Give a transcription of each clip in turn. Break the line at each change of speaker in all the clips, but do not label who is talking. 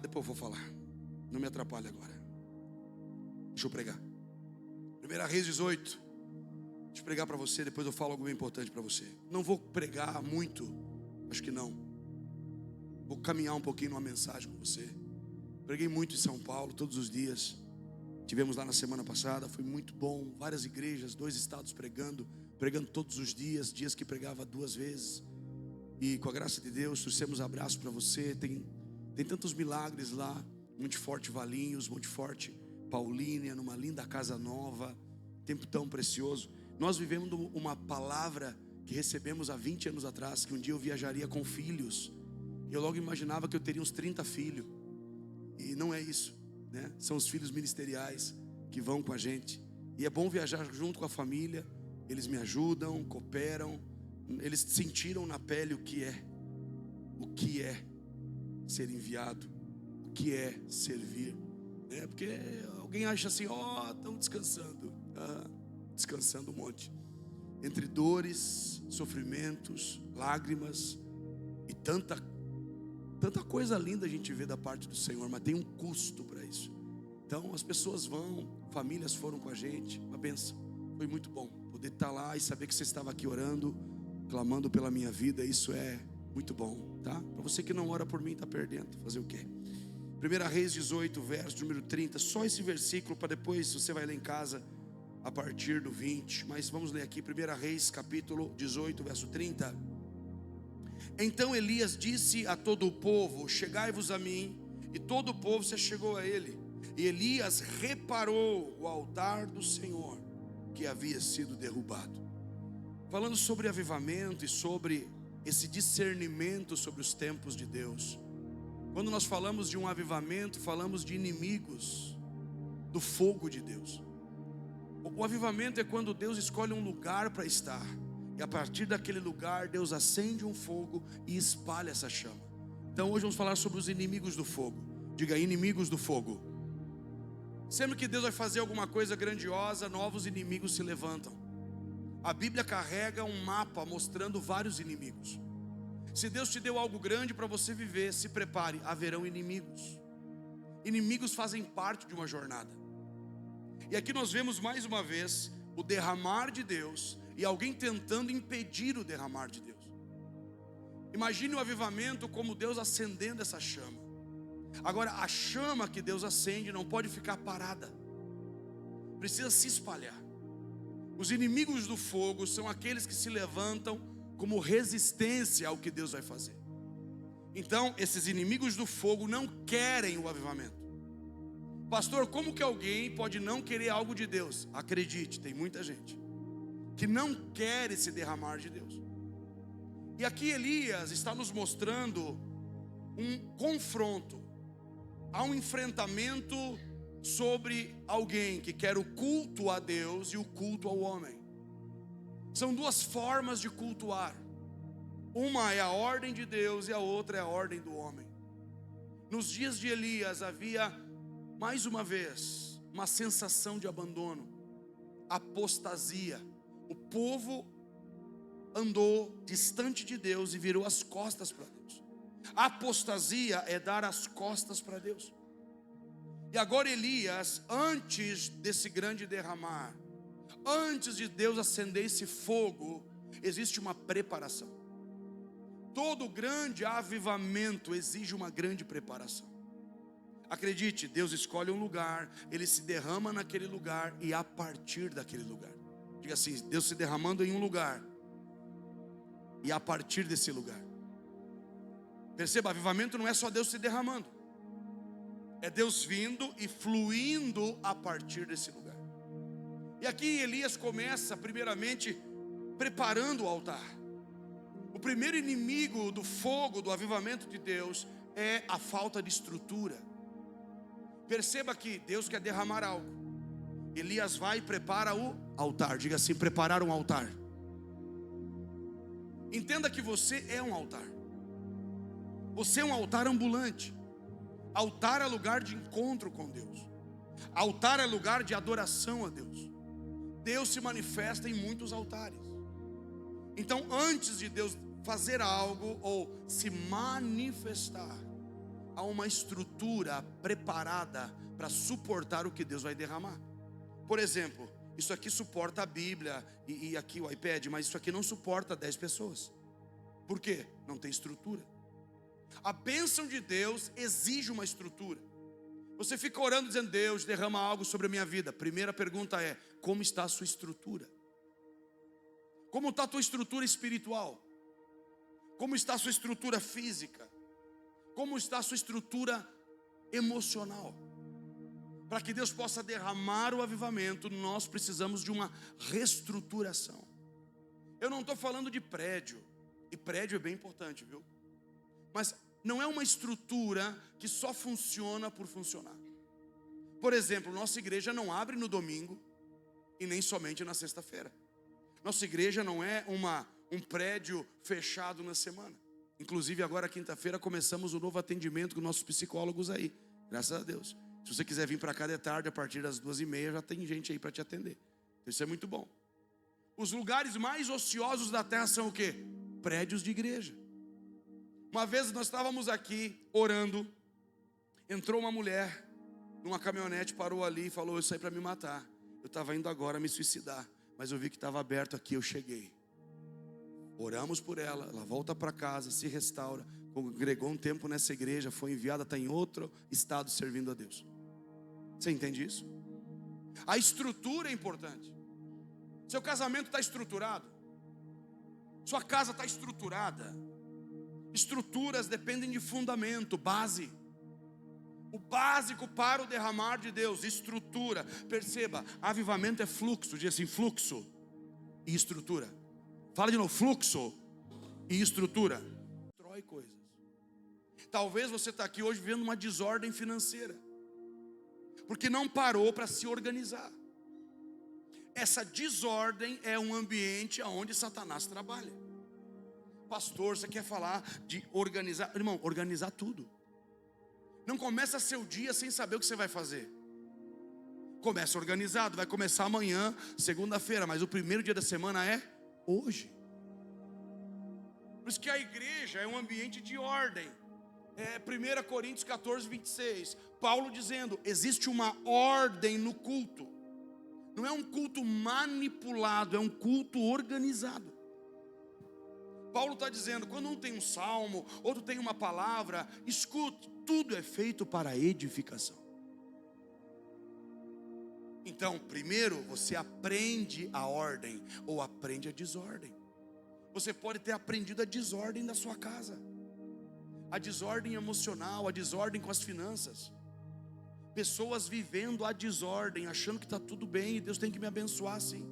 Depois eu vou falar. Não me atrapalhe agora. Deixa eu pregar. 1 Reis 18. Deixa eu pregar para você, depois eu falo algo bem importante para você. Não vou pregar muito, acho que não. Vou caminhar um pouquinho numa mensagem com você. Preguei muito em São Paulo, todos os dias. Tivemos lá na semana passada, foi muito bom. Várias igrejas, 2 estados pregando todos os dias que pregava 2 vezes. E com a graça de Deus, trouxemos abraço para você. Tem tantos milagres lá. Monte Forte Valinhos, Monte Forte Paulínia, numa linda casa nova. Tempo tão precioso. Nós vivemos uma palavra que recebemos há 20 anos atrás, que um dia eu viajaria com filhos. Eu logo imaginava que eu teria uns 30 filhos. E não é isso, né? São os filhos ministeriais que vão com a gente. E é bom viajar junto com a família. Eles me ajudam, cooperam. Eles sentiram na pele o que é ser enviado, o que é servir, né? Porque alguém acha assim, estão descansando. Descansando um monte. Entre dores, sofrimentos, lágrimas e tanta coisa linda a gente vê da parte do Senhor, mas tem um custo para isso. Então as pessoas vão, famílias foram com a gente, uma bênção. Foi muito bom poder estar lá e saber que você estava aqui orando, clamando pela minha vida. Isso é muito bom, tá? Para você que não ora por mim, está perdendo. Fazer o quê? 1 Reis 18, verso número 30. Só esse versículo, para depois você vai ler em casa a partir do 20. Mas vamos ler aqui 1 Reis capítulo 18, verso 30. Então Elias disse a todo o povo: chegai-vos a mim. E todo o povo se chegou a ele. E Elias reparou o altar do Senhor, que havia sido derrubado. Falando sobre avivamento e sobre esse discernimento sobre os tempos de Deus. Quando nós falamos de um avivamento, falamos de inimigos do fogo de Deus. O avivamento é quando Deus escolhe um lugar para estar. E a partir daquele lugar, Deus acende um fogo e espalha essa chama. Então hoje vamos falar sobre os inimigos do fogo. Diga, inimigos do fogo. Sempre que Deus vai fazer alguma coisa grandiosa, novos inimigos se levantam. A Bíblia carrega um mapa mostrando vários inimigos. Se Deus te deu algo grande para você viver, se prepare, haverão inimigos. Inimigos fazem parte de uma jornada. E aqui nós vemos mais uma vez o derramar de Deus e alguém tentando impedir o derramar de Deus. Imagine o avivamento como Deus acendendo essa chama. Agora, a chama que Deus acende não pode ficar parada, precisa se espalhar. Os inimigos do fogo são aqueles que se levantam como resistência ao que Deus vai fazer. Então, esses inimigos do fogo não querem o avivamento. Pastor, como que alguém pode não querer algo de Deus? Acredite, tem muita gente que não quer esse derramar de Deus. E aqui Elias está nos mostrando um confronto, há um enfrentamento sobre alguém que quer o culto a Deus e o culto ao homem. São 2 formas de cultuar. Uma é a ordem de Deus e a outra é a ordem do homem. Nos dias de Elias havia mais uma vez uma sensação de abandono, apostasia. O povo andou distante de Deus e virou as costas para Deus. A apostasia é dar as costas para Deus. E agora Elias, antes desse grande derramar, antes de Deus acender esse fogo, existe uma preparação. Todo grande avivamento exige uma grande preparação. Acredite, Deus escolhe um lugar, Ele se derrama naquele lugar e a partir daquele lugar. Diga assim, Deus se derramando em um lugar e a partir desse lugar. Perceba, avivamento não é só Deus se derramando, é Deus vindo e fluindo a partir desse lugar. E aqui Elias começa primeiramente preparando o altar. O primeiro inimigo do fogo, do avivamento de Deus, é a falta de estrutura. Perceba que Deus quer derramar algo. Elias vai e prepara o altar. Diga assim, preparar um altar. Entenda que você é um altar. Você é um altar ambulante. Altar é lugar de encontro com Deus. Altar é lugar de adoração a Deus. Deus se manifesta em muitos altares. Então, antes de Deus fazer algo ou se manifestar, há uma estrutura preparada para suportar o que Deus vai derramar. Por exemplo, isso aqui suporta a Bíblia e aqui o iPad, mas isso aqui não suporta 10 pessoas. Por quê? Não tem estrutura. A bênção de Deus exige uma estrutura. Você fica orando dizendo: Deus, derrama algo sobre a minha vida. Primeira pergunta é: como está a sua estrutura? Como está a tua estrutura espiritual? Como está a sua estrutura física? Como está a sua estrutura emocional? Para que Deus possa derramar o avivamento, nós precisamos de uma reestruturação. Eu não estou falando de prédio, e prédio é bem importante, viu? Mas não é uma estrutura que só funciona por funcionar. Por exemplo, nossa igreja não abre no domingo e nem somente na sexta-feira. Nossa igreja não é um prédio fechado na semana. Inclusive agora quinta-feira começamos um novo atendimento com nossos psicólogos aí, graças a Deus. Se você quiser vir para cá de tarde, a partir das 2h30 já tem gente aí para te atender. Isso é muito bom. Os lugares mais ociosos da terra são o quê? Prédios de igreja. Uma vez nós estávamos aqui orando, entrou uma mulher numa caminhonete, parou ali e falou: eu saí para me matar, eu estava indo agora me suicidar, mas eu vi que estava aberto aqui, eu cheguei. Oramos por ela, ela volta para casa, se restaura, congregou um tempo nessa igreja, foi enviada, está em outro estado servindo a Deus. Você entende isso? A estrutura é importante. Seu casamento está estruturado, sua casa está estruturada. Estruturas dependem de fundamento, base. O básico para o derramar de Deus, estrutura. Perceba, avivamento é fluxo, diz assim: fluxo e estrutura. Fala de novo: fluxo e estrutura. Destrói coisas. Talvez você está aqui hoje vendo uma desordem financeira, porque não parou para se organizar. Essa desordem é um ambiente onde Satanás trabalha. Pastor, você quer falar de organizar? Irmão, organizar tudo. Não começa seu dia sem saber o que você vai fazer. Começa organizado, vai começar amanhã, segunda-feira, mas o primeiro dia da semana é hoje. Por isso que a igreja é um ambiente de ordem. 1 Coríntios 14:26, Paulo dizendo: existe uma ordem no culto. Não é um culto manipulado, é um culto organizado. Paulo está dizendo: quando um tem um salmo, outro tem uma palavra, escute, tudo é feito para edificação. Então, primeiro você aprende a ordem ou aprende a desordem. Você pode ter aprendido a desordem da sua casa, a desordem emocional, a desordem com as finanças. Pessoas vivendo a desordem, achando que está tudo bem e Deus tem que me abençoar sim.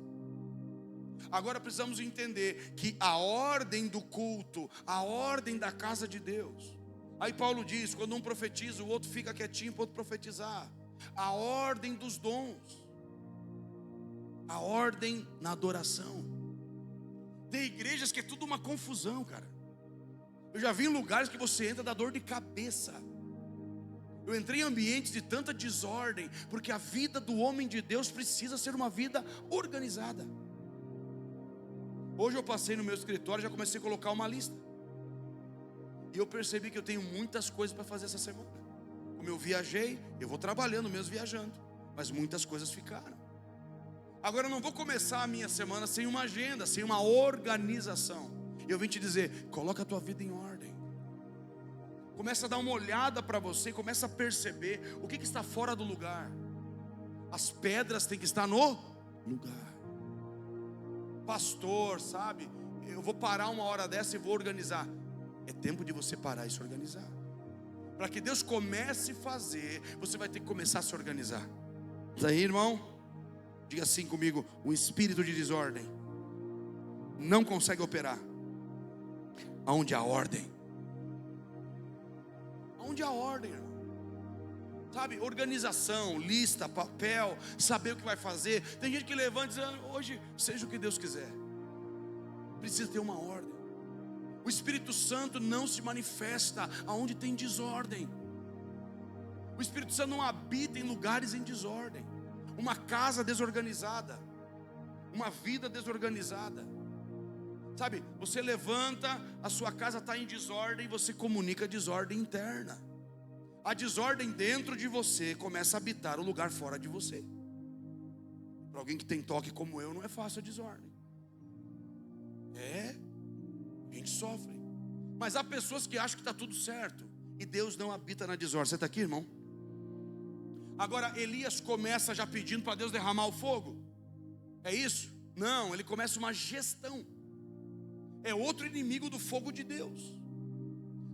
Agora precisamos entender que a ordem do culto, a ordem da casa de Deus. Aí Paulo diz: quando um profetiza, o outro fica quietinho para o outro profetizar. A ordem dos dons, a ordem na adoração. Tem igrejas que é tudo uma confusão, cara. Eu já vi em lugares que você entra dá dor de cabeça. Eu entrei em ambientes de tanta desordem, porque a vida do homem de Deus precisa ser uma vida organizada. Hoje eu passei no meu escritório e já comecei a colocar uma lista. E eu percebi que eu tenho muitas coisas para fazer essa semana. Como eu viajei, eu vou trabalhando mesmo viajando, mas muitas coisas ficaram. Agora eu não vou começar a minha semana sem uma agenda, sem uma organização. Eu vim te dizer: coloca a tua vida em ordem. Começa a dar uma olhada para você, começa a perceber o que está fora do lugar. As pedras têm que estar no lugar. Pastor, sabe, eu vou parar uma hora dessa e vou organizar. É tempo de você parar e se organizar. Para que Deus comece a fazer, você vai ter que começar a se organizar. Aí, irmão, diga assim comigo: o espírito de desordem não consegue operar aonde há ordem. Aonde há ordem, irmão. Sabe, organização, lista, papel, saber o que vai fazer. Tem gente que levanta e diz: hoje seja o que Deus quiser. Precisa ter uma ordem. O Espírito Santo não se manifesta aonde tem desordem. O Espírito Santo não habita em lugares em desordem. Uma casa desorganizada, uma vida desorganizada. Sabe, você levanta, a sua casa está em desordem e você comunica a desordem interna. A desordem dentro de você começa a habitar o lugar fora de você. Para alguém que tem toque como eu, não é fácil a desordem. A gente sofre. Mas há pessoas que acham que está tudo certo, e Deus não habita na desordem. Você está aqui, irmão? Agora Elias começa já pedindo para Deus derramar o fogo. É isso? Não, ele começa uma gestão. É outro inimigo do fogo de Deus.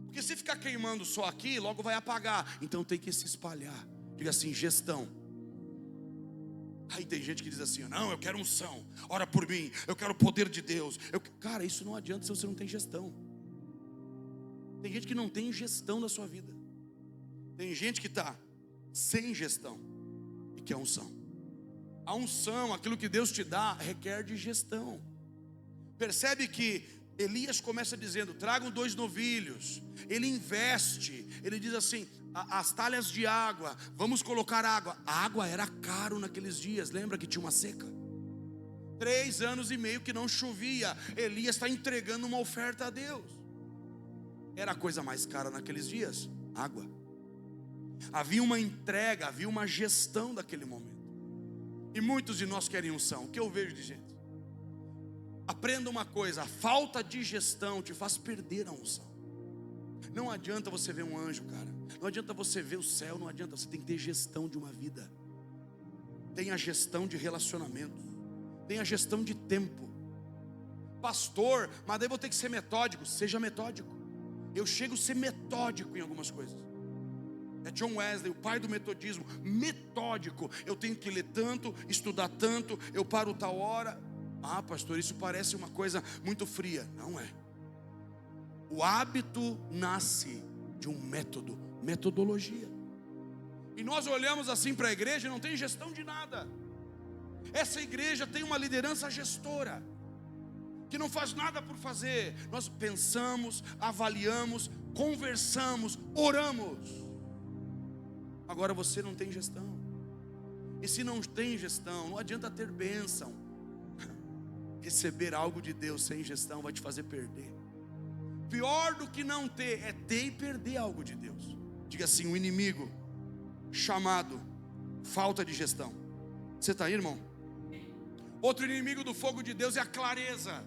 Porque se ficar queimando só aqui, logo vai apagar. Então tem que se espalhar. Diga assim, gestão. Aí tem gente que diz assim, não, eu quero unção, ora por mim, eu quero o poder de Deus. Cara, isso não adianta se você não tem gestão. Tem gente que não tem gestão da sua vida. Tem gente que está sem gestão e quer unção. A unção, aquilo que Deus te dá, requer de gestão. Percebe que Elias começa dizendo, tragam 2 novilhos. Ele investe, ele diz assim, as talhas de água, vamos colocar água. A água era caro naqueles dias, lembra que tinha uma seca? 3 anos e meio que não chovia. Elias está entregando uma oferta a Deus. Era a coisa mais cara naqueles dias, água. Havia uma entrega, havia uma gestão daquele momento. E muitos de nós querem unção. O que eu vejo de gente? Aprenda uma coisa, a falta de gestão te faz perder a unção. Não adianta você ver um anjo, cara. Não adianta você ver o céu, não adianta. Você tem que ter gestão de uma vida. Tenha gestão de relacionamentos. Tenha gestão de tempo. Pastor, mas daí vou ter que ser metódico. Seja metódico. Eu chego a ser metódico em algumas coisas. É John Wesley, o pai do metodismo. Metódico. Eu tenho que ler tanto, estudar tanto. Eu paro tal hora. Ah, pastor, isso parece uma coisa muito fria. Não é. O hábito nasce de um método, metodologia. E nós olhamos assim para a igreja e não tem gestão de nada. Essa igreja tem uma liderança gestora, que não faz nada por fazer. Nós pensamos, avaliamos, conversamos, oramos. Agora você não tem gestão. E se não tem gestão, não adianta ter bênção. Receber algo de Deus sem gestão vai te fazer perder. Pior do que não ter é ter e perder algo de Deus. Diga assim, um inimigo chamado falta de gestão. Você está aí, irmão? Outro inimigo do fogo de Deus é a clareza.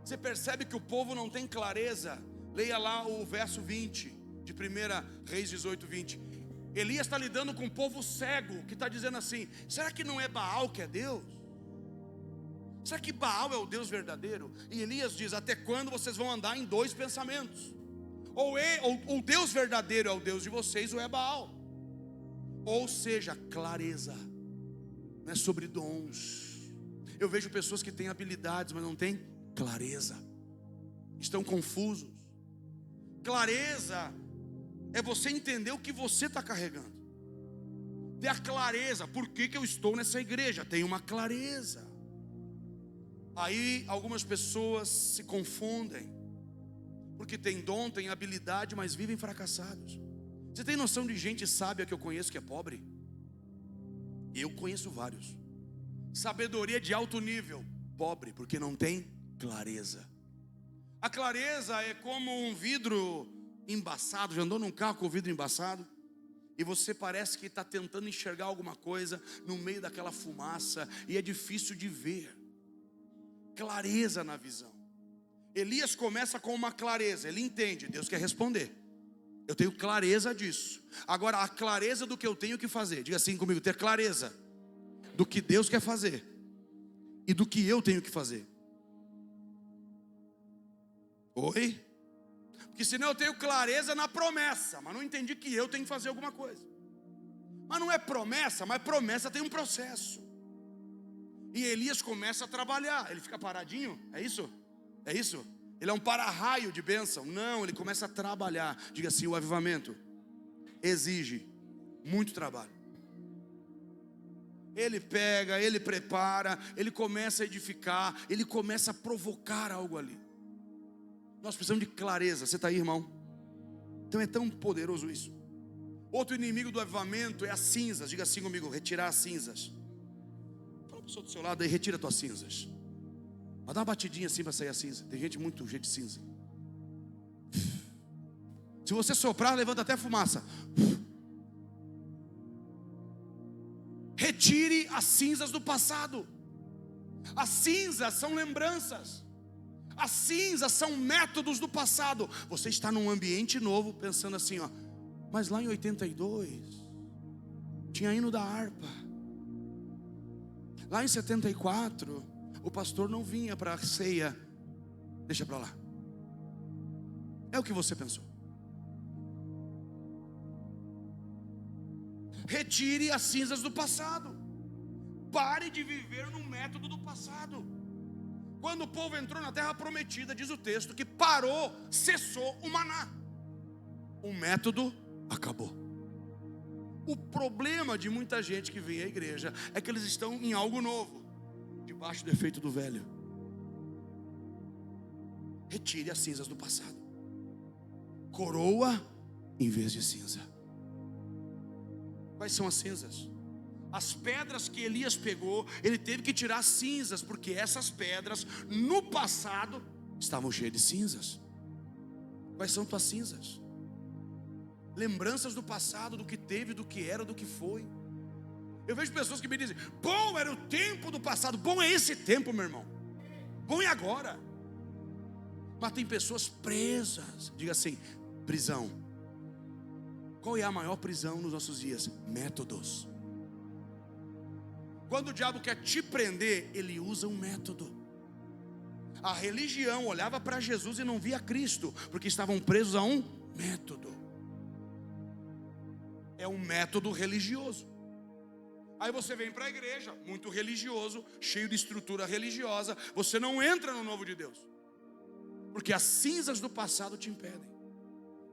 Você percebe que o povo não tem clareza? Leia lá o verso 20 de 1 Reis 18, 20. Elias está lidando com um povo cego, que está dizendo assim, será que não é Baal que é Deus? Será que Baal é o Deus verdadeiro? E Elias diz, até quando vocês vão andar em 2 pensamentos? Ou o Deus verdadeiro é o Deus de vocês, ou é Baal. Ou seja, clareza. Não é sobre dons. Eu vejo pessoas que têm habilidades, mas não têm clareza. Estão confusos. Clareza é você entender o que você está carregando. Ter a clareza, por que eu estou nessa igreja? Tem uma clareza. Aí algumas pessoas se confundem, porque tem dom, tem habilidade, mas vivem fracassados. Você tem noção de gente sábia que eu conheço que é pobre? Eu conheço vários. Sabedoria de alto nível, pobre, porque não tem clareza. A clareza é como um vidro embaçado. Já andou num carro com o vidro embaçado? E você parece que está tentando enxergar alguma coisa no meio daquela fumaça, e é difícil de ver. Clareza na visão. Elias começa com uma clareza. Ele entende, Deus quer responder. Eu tenho clareza disso. Agora a clareza do que eu tenho que fazer. Diga assim comigo, ter clareza do que Deus quer fazer e do que eu tenho que fazer. Oi? Porque senão eu tenho clareza na promessa, mas não entendi que eu tenho que fazer alguma coisa. Mas não é promessa, mas promessa tem um processo. E Elias começa a trabalhar. Ele fica paradinho, é isso? É isso? Ele é um para-raio de bênção? Não, ele começa a trabalhar. Diga assim, o avivamento exige muito trabalho. Ele pega, ele prepara, ele começa a edificar, ele começa a provocar algo ali. Nós precisamos de clareza. Você está aí, irmão? Então é tão poderoso isso. Outro inimigo do avivamento é as cinzas. Diga assim comigo, retirar as cinzas. Fala para o pessoal do seu lado aí, retira as tuas cinzas. Mas dá uma batidinha assim para sair a cinza. Tem gente muito cheia de cinza. Se você soprar, levanta até fumaça. Retire as cinzas do passado. As cinzas são lembranças. As cinzas são métodos do passado. Você está num ambiente novo, pensando assim, ó, mas lá em 82 tinha hino da harpa. Lá em 74 o pastor não vinha para a ceia. Deixa para lá. É o que você pensou. Retire as cinzas do passado. Pare de viver no método do passado. Quando o povo entrou na terra prometida, diz o texto que parou, cessou o maná. O método acabou. O problema de muita gente que vem à igreja é que eles estão em algo novo, debaixo do efeito do velho. Retire as cinzas do passado. Coroa em vez de cinza. Quais são as cinzas? As pedras que Elias pegou, ele teve que tirar cinzas, porque essas pedras no passado estavam cheias de cinzas. Quais são tuas cinzas? Lembranças do passado, do que teve, do que era, do que foi. Eu vejo pessoas que me dizem: bom era o tempo do passado. Bom é esse tempo, meu irmão. Bom é agora. Mas tem pessoas presas. Diga assim: prisão. Qual é a maior prisão nos nossos dias? Métodos. Quando o diabo quer te prender, ele usa um método. A religião olhava para Jesus e não via Cristo, porque estavam presos a um método. É um método religioso. Aí você vem para a igreja, muito religioso, cheio de estrutura religiosa. Você não entra no novo de Deus, porque as cinzas do passado te impedem.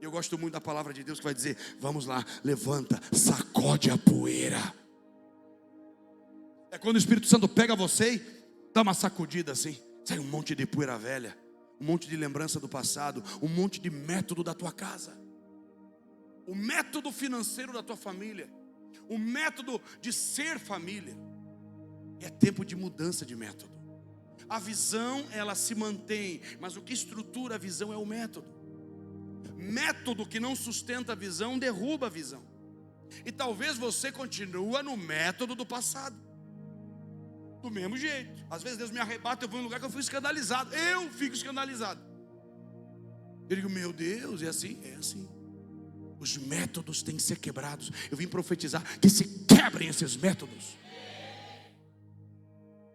Eu gosto muito da palavra de Deus que vai dizer: vamos lá, levanta, sacode a poeira. É quando o Espírito Santo pega você e dá uma sacudida assim, sai um monte de poeira velha, um monte de lembrança do passado, um monte de método da tua casa, o método financeiro da tua família, o método de ser família. É tempo de mudança de método. A visão, ela se mantém, mas o que estrutura a visão é o método. Método que não sustenta a visão derruba a visão. E talvez você continue no método do passado, do mesmo jeito. Às vezes Deus me arrebata, eu vou em um lugar que eu fico escandalizado. Eu fico escandalizado. Eu digo: meu Deus, é assim? É assim. Os métodos têm que ser quebrados. Eu vim profetizar que se quebrem esses métodos.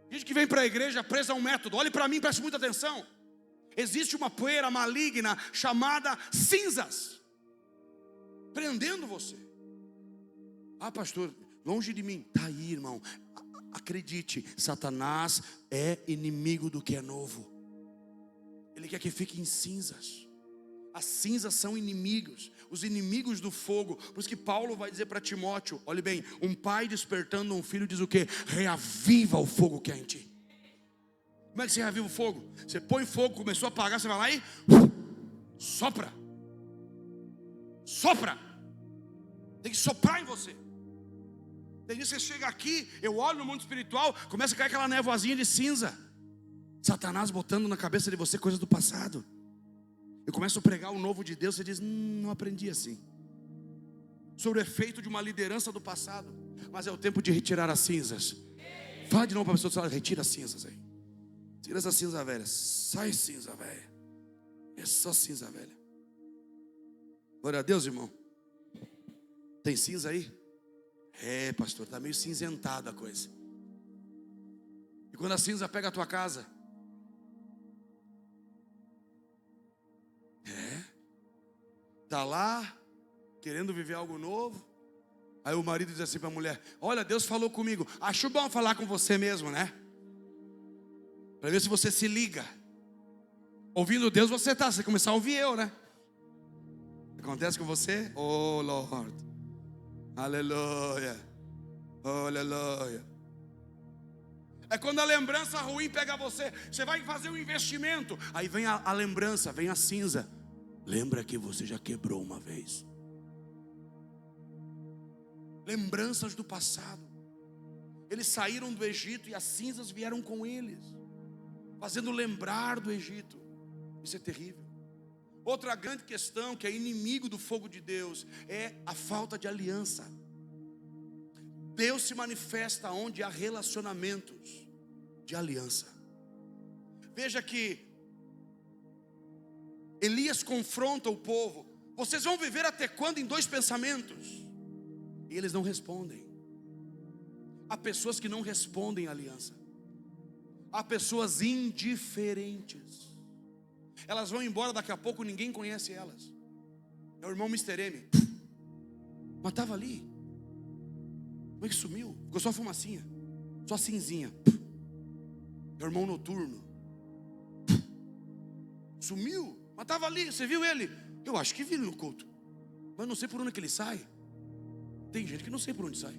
Gente que vem para a igreja presa a um método. Olhe para mim, preste muita atenção. Existe uma poeira maligna chamada cinzas, prendendo você. Ah, pastor, longe de mim. Está aí, irmão. Acredite, Satanás é inimigo do que é novo. Ele quer que fique em cinzas. As cinzas são inimigos, os inimigos do fogo. Por isso que Paulo vai dizer para Timóteo: olhe bem, um pai despertando um filho diz o quê? Reaviva o fogo que há em ti. Como é que você reaviva o fogo? Você põe fogo, começou a apagar, você vai lá e sopra. Sopra. Tem que soprar em você. Tem dia que você chega aqui, eu olho no mundo espiritual, começa a cair aquela névoazinha de cinza. Satanás botando na cabeça de você coisas do passado. Eu começo a pregar o novo de Deus, você diz: não aprendi assim. Sobre o efeito de uma liderança do passado. Mas é o tempo de retirar as cinzas. Fala de novo para a pessoa do seu lado: retira as cinzas aí. Tira essa cinza velha. Sai cinza velha. É só cinza velha. Glória a Deus, irmão. Tem cinza aí? É, pastor, está meio cinzentada a coisa. E quando a cinza pega a tua casa, está lá, querendo viver algo novo. Aí o marido diz assim para a mulher: olha, Deus falou comigo. Acho bom falar com você mesmo, né? Para ver se você se liga. Ouvindo Deus você começar a ouvir eu, né? Acontece com você? Oh, Lord. Aleluia. Oh, aleluia. É quando a lembrança ruim pega você. Você vai fazer um investimento, aí vem a lembrança, vem a cinza. Lembra que você já quebrou uma vez. Lembranças do passado. Eles saíram do Egito e as cinzas vieram com eles, fazendo lembrar do Egito. Isso é terrível. Outra grande questão que é inimigo do fogo de Deus é a falta de aliança. Deus se manifesta onde há relacionamentos de aliança. Veja que Elias confronta o povo: vocês vão viver até quando em dois pensamentos? E eles não respondem. Há pessoas que não respondem à aliança. Há pessoas indiferentes. Elas vão embora, daqui a pouco ninguém conhece elas. É o irmão Mr. M. Mas estava ali. Como é que sumiu? Ficou só fumacinha, só cinzinha. É o irmão Noturno. Sumiu, mas estava ali. Você viu ele? Eu acho que vi ele no culto, mas não sei por onde que ele sai. Tem gente que não sei por onde sai.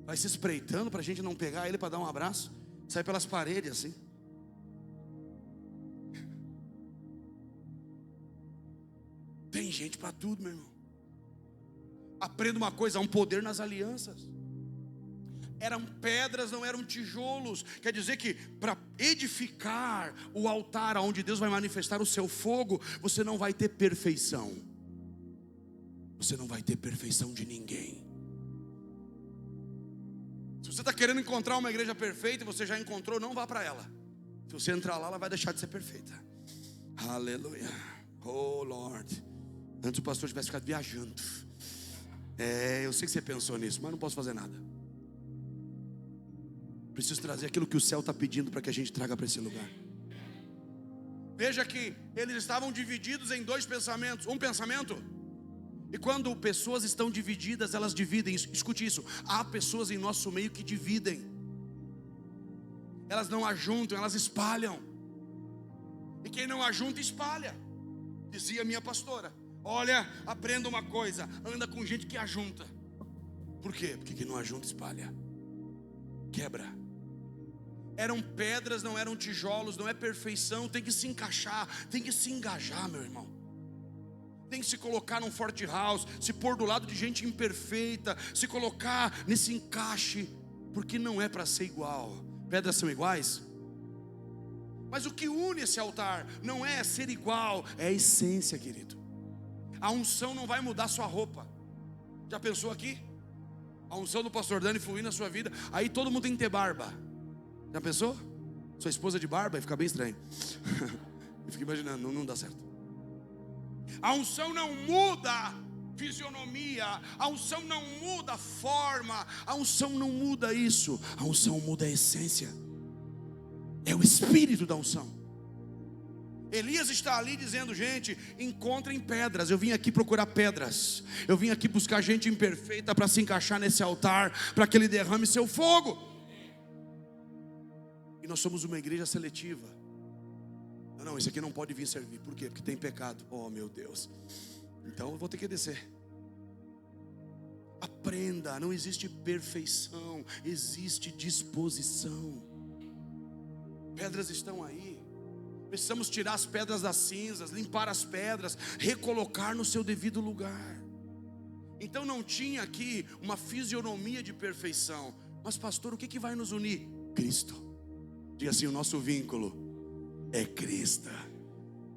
Vai se espreitando para a gente não pegar ele, para dar um abraço. Sai pelas paredes assim. Tem gente para tudo, meu irmão. Aprenda uma coisa: há um poder nas alianças. Eram pedras, não eram tijolos. Quer dizer que para edificar o altar onde Deus vai manifestar o seu fogo, você não vai ter perfeição. Você não vai ter perfeição de ninguém. Se você está querendo encontrar uma igreja perfeita e você já encontrou, não vá para ela. Se você entrar lá, ela vai deixar de ser perfeita. Aleluia. Oh Lord. Antes o pastor tivesse ficado viajando. Eu sei que você pensou nisso, mas não posso fazer nada. Preciso trazer aquilo que o céu está pedindo para que a gente traga para esse lugar. Veja que eles estavam divididos em dois pensamentos. Um pensamento. E quando pessoas estão divididas, elas dividem. Escute isso: há pessoas em nosso meio que dividem. Elas não ajuntam, elas espalham. E quem não ajunta, espalha. Dizia minha pastora: olha, aprenda uma coisa, anda com gente que ajunta. Por quê? Porque quem não ajunta, espalha, quebra. Eram pedras, não eram tijolos, não é perfeição. Tem que se encaixar, tem que se engajar, meu irmão. Tem que se colocar num forte house, se pôr do lado de gente imperfeita, se colocar nesse encaixe, porque não é para ser igual. Pedras são iguais, mas o que une esse altar não é ser igual, é a essência, querido. A unção não vai mudar sua roupa. Já pensou aqui? A unção do pastor Dani fluir na sua vida, aí todo mundo tem que ter barba. Já pensou? Sua esposa de barba, vai ficar bem estranho. Eu fico imaginando, não dá certo. A unção não muda fisionomia, a unção não muda a forma, a unção não muda isso. A unção muda a essência. É o espírito da unção. Elias está ali dizendo: gente, encontrem pedras. Eu vim aqui procurar pedras. Eu vim aqui buscar gente imperfeita para se encaixar nesse altar, para que ele derrame seu fogo. E nós somos uma igreja seletiva. Não, esse aqui não pode vir servir. Por quê? Porque tem pecado. Oh meu Deus. Então eu vou ter que descer. Aprenda, não existe perfeição, existe disposição. Pedras estão aí. Precisamos tirar as pedras das cinzas, limpar as pedras, recolocar no seu devido lugar. Então não tinha aqui uma fisionomia de perfeição. Mas pastor, o que vai nos unir? Cristo. Diga assim: o nosso vínculo é Cristo.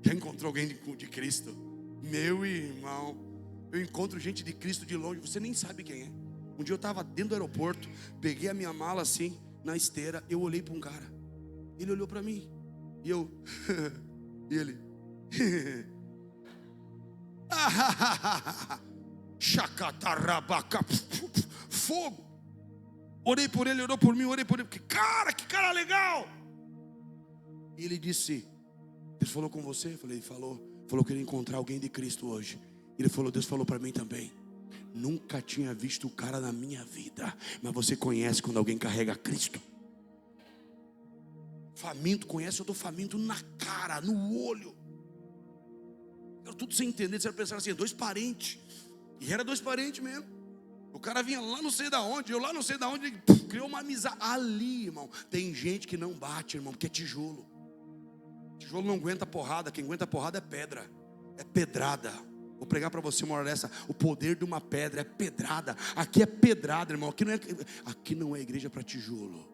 Já encontrou alguém de Cristo? Meu irmão, eu encontro gente de Cristo de longe, você nem sabe quem é. Um dia eu estava dentro do aeroporto, peguei a minha mala assim, na esteira, eu olhei para um cara. Ele olhou para mim, e eu, e ele, chacatarabaca, fogo. Orei por ele, orou por mim, orei por ele, que cara legal. E ele disse: Deus falou com você? Eu falei: falou que ele ia encontrar alguém de Cristo hoje. Ele falou: Deus falou para mim também. Nunca tinha visto o cara na minha vida, mas você conhece quando alguém carrega Cristo. Faminto conhece, eu estou faminto na cara, no olho. Eu tudo sem entender. Você vai pensar assim: dois parentes. E era dois parentes mesmo. O cara vinha lá não sei da onde, eu lá não sei da onde. Ele criou uma amizade ali, irmão. Tem gente que não bate, irmão, porque é tijolo. Tijolo não aguenta porrada. Quem aguenta porrada é pedra, é pedrada. Vou pregar para você uma hora dessa. O poder de uma pedra é pedrada. Aqui é pedrada, irmão. Aqui não é igreja para tijolo.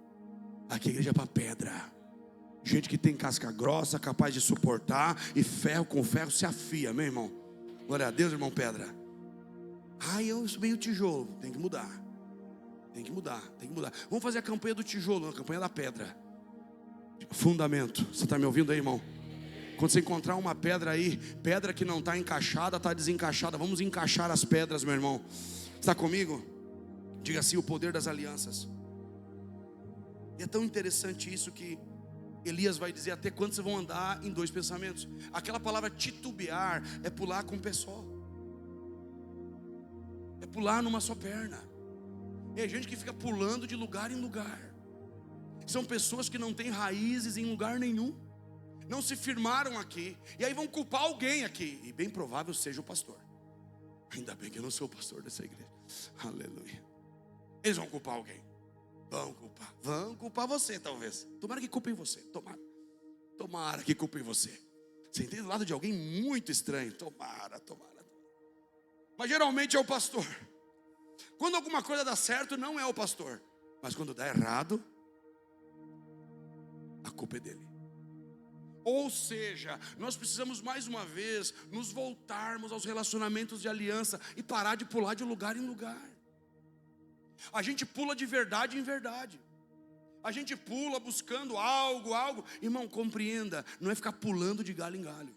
Aqui é igreja para pedra. Gente que tem casca grossa, capaz de suportar, e ferro com ferro se afia, meu irmão. Glória a Deus, irmão Pedra. Eu sou meio tijolo. Tem que mudar. Tem que mudar. Vamos fazer a campanha do tijolo, a campanha da pedra. Fundamento. Você está me ouvindo aí, irmão? Quando você encontrar uma pedra aí, pedra que não está encaixada, está desencaixada, vamos encaixar as pedras, meu irmão. Está comigo? Diga assim: o poder das alianças. E é tão interessante isso que Elias vai dizer: até quando vocês vão andar em dois pensamentos? Aquela palavra titubear é pular com um pé só, é pular numa só perna. É gente que fica pulando de lugar em lugar. São pessoas que não têm raízes em lugar nenhum, não se firmaram aqui, e aí vão culpar alguém aqui, e bem provável seja o pastor. Ainda bem que eu não sou o pastor dessa igreja. Aleluia. Eles vão culpar alguém. Vão culpar você, talvez. Tomara que culpem você. Tomara que culpem você. Você entende? Do lado de alguém muito estranho. Tomara. Mas geralmente é o pastor. Quando alguma coisa dá certo, não é o pastor. Mas quando dá errado, a culpa é dele. Ou seja, nós precisamos mais uma vez nos voltarmos aos relacionamentos de aliança e parar de pular de lugar em lugar. A gente pula de verdade em verdade. A gente pula buscando algo. Irmão, compreenda, não é ficar pulando de galho em galho.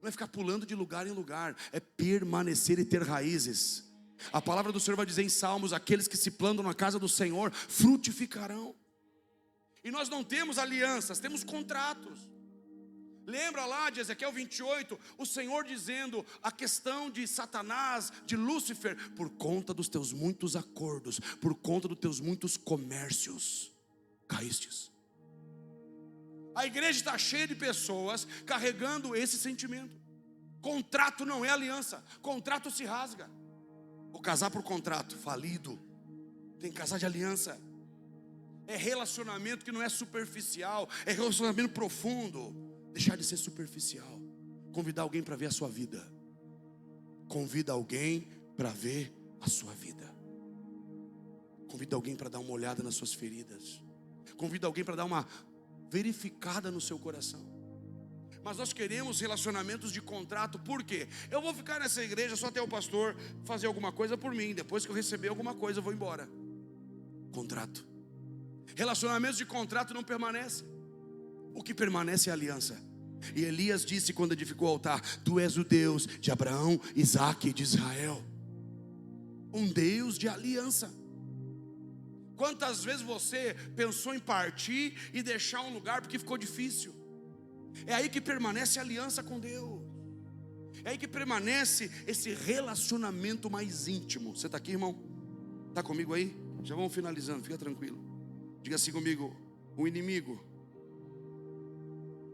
Não é ficar pulando de lugar em lugar. É permanecer e ter raízes. A palavra do Senhor vai dizer em Salmos: aqueles que se plantam na casa do Senhor frutificarão. E nós não temos alianças, temos contratos. Lembra lá de Ezequiel 28, o Senhor dizendo a questão de Satanás, de Lúcifer: por conta dos teus muitos acordos, por conta dos teus muitos comércios, caístes. A igreja está cheia de pessoas carregando esse sentimento. Contrato não é aliança, contrato se rasga. Vou casar por contrato, falido. Tem que casar de aliança. É relacionamento que não é superficial, é relacionamento profundo. Deixar de ser superficial. Convidar alguém para ver a sua vida. Convida alguém para ver a sua vida. Convida alguém para dar uma olhada nas suas feridas. Convida alguém para dar uma verificada no seu coração. Mas nós queremos relacionamentos de contrato. Por quê? Eu vou ficar nessa igreja só até o pastor fazer alguma coisa por mim. Depois que eu receber alguma coisa, eu vou embora. Contrato. Relacionamentos de contrato não permanecem. O que permanece é a aliança. E Elias disse quando edificou o altar: tu és o Deus de Abraão, Isaque e de Israel. Um Deus de aliança. Quantas vezes você pensou em partir e deixar um lugar porque ficou difícil? É aí que permanece a aliança com Deus. É aí que permanece esse relacionamento mais íntimo. Você está aqui, irmão? Está comigo aí? Já vamos finalizando, fica tranquilo. Diga assim comigo: o inimigo.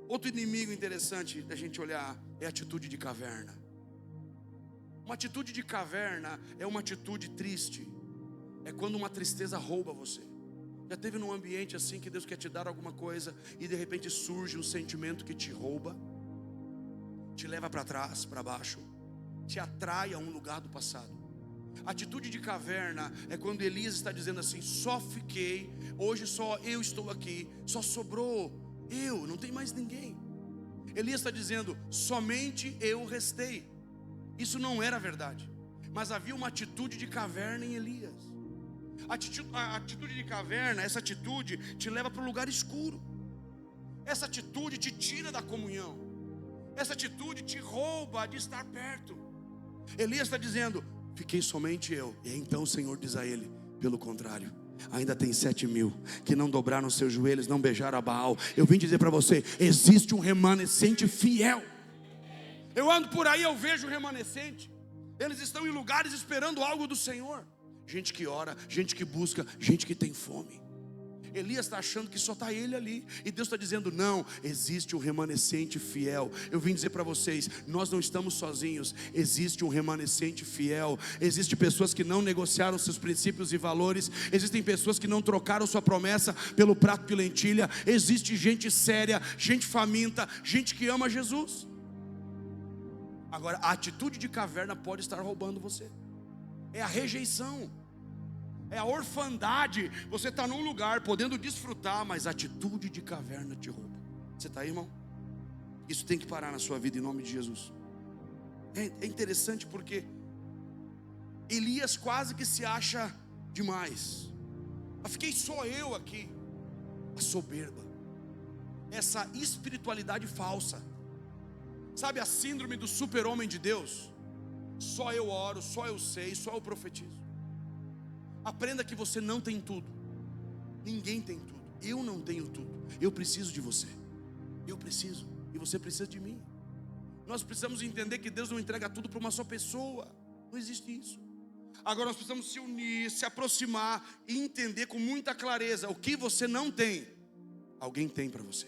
Outro inimigo interessante da gente olhar é a atitude de caverna. Uma atitude de caverna é uma atitude triste. É quando uma tristeza rouba você. Já teve num ambiente assim que Deus quer te dar alguma coisa e de repente surge um sentimento que te rouba, te leva para trás, para baixo, te atrai a um lugar do passado. Atitude de caverna é quando Elias está dizendo assim: só fiquei, hoje só eu estou aqui, só sobrou eu, não tem mais ninguém. Elias está dizendo: somente eu restei. Isso não era verdade, mas havia uma atitude de caverna em Elias. A atitude de caverna, essa atitude te leva para um lugar escuro. Essa atitude te tira da comunhão. Essa atitude te rouba de estar perto. Elias está dizendo: fiquei somente eu. E então o Senhor diz a ele: pelo contrário, ainda tem 7.000 que não dobraram seus joelhos, não beijaram a Baal. Eu vim dizer para você: existe um remanescente fiel. Eu ando por aí, eu vejo o remanescente. Eles estão em lugares esperando algo do Senhor. Gente que ora, gente que busca, gente que tem fome. Elias está achando que só está ele ali, e Deus está dizendo: não, existe um remanescente fiel. Eu vim dizer para vocês: nós não estamos sozinhos. Existe um remanescente fiel. Existem pessoas que não negociaram seus princípios e valores. Existem pessoas que não trocaram sua promessa pelo prato de lentilha. Existe gente séria, gente faminta, gente que ama Jesus. Agora, a atitude de caverna pode estar roubando você. É a rejeição, é a orfandade. Você está num lugar podendo desfrutar, mas a atitude de caverna te rouba. Você está aí, irmão? Isso tem que parar na sua vida em nome de Jesus. É interessante porque Elias quase que se acha demais. Fiquei só eu aqui. A soberba, essa espiritualidade falsa, sabe, a síndrome do super-homem de Deus. Só eu oro, só eu sei, só eu profetizo. Aprenda que você não tem tudo. Ninguém tem tudo. Eu não tenho tudo. Eu preciso de você. Eu preciso. E você precisa de mim. Nós precisamos entender que Deus não entrega tudo para uma só pessoa. Não existe isso. Agora nós precisamos se unir, se aproximar e entender com muita clareza o que você não tem, alguém tem para você.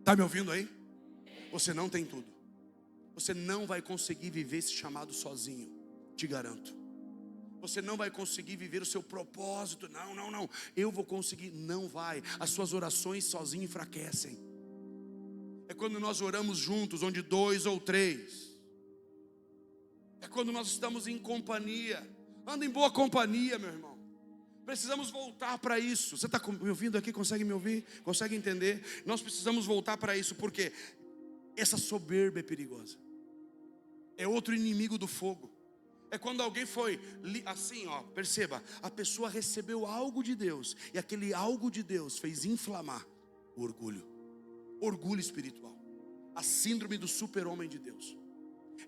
Está me ouvindo aí? Você não tem tudo. Você não vai conseguir viver esse chamado sozinho, te garanto. Você não vai conseguir viver o seu propósito. Não, eu vou conseguir. Não vai. As suas orações sozinho enfraquecem. É quando nós oramos juntos, onde 2 ou 3. É quando nós estamos em companhia. Anda em boa companhia, meu irmão. Precisamos voltar para isso. Você está me ouvindo aqui? Consegue me ouvir? Consegue entender? Nós precisamos voltar para isso, porque essa soberba é perigosa. É outro inimigo do fogo. É quando alguém foi assim, ó, perceba, a pessoa recebeu algo de Deus, e aquele algo de Deus fez inflamar o orgulho. Orgulho espiritual. A síndrome do super-homem de Deus.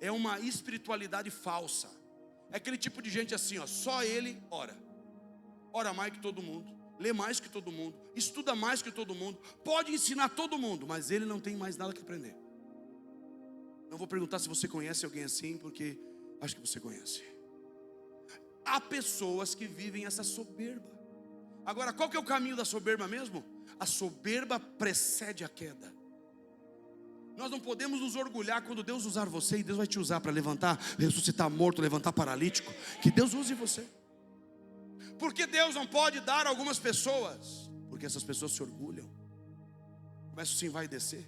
É uma espiritualidade falsa. É aquele tipo de gente assim, ó, só ele ora. Ora mais que todo mundo, lê mais que todo mundo, estuda mais que todo mundo, pode ensinar todo mundo, mas ele não tem mais nada que aprender. Não vou perguntar se você conhece alguém assim, porque acho que você conhece. Há pessoas que vivem essa soberba. Agora, qual que é o caminho da soberba mesmo? A soberba precede a queda. Nós não podemos nos orgulhar quando Deus usar você, e Deus vai te usar para levantar, ressuscitar morto, levantar paralítico. Que Deus use você. Porque Deus não pode dar a algumas pessoas? Porque essas pessoas se orgulham. Começa assim, vai descer.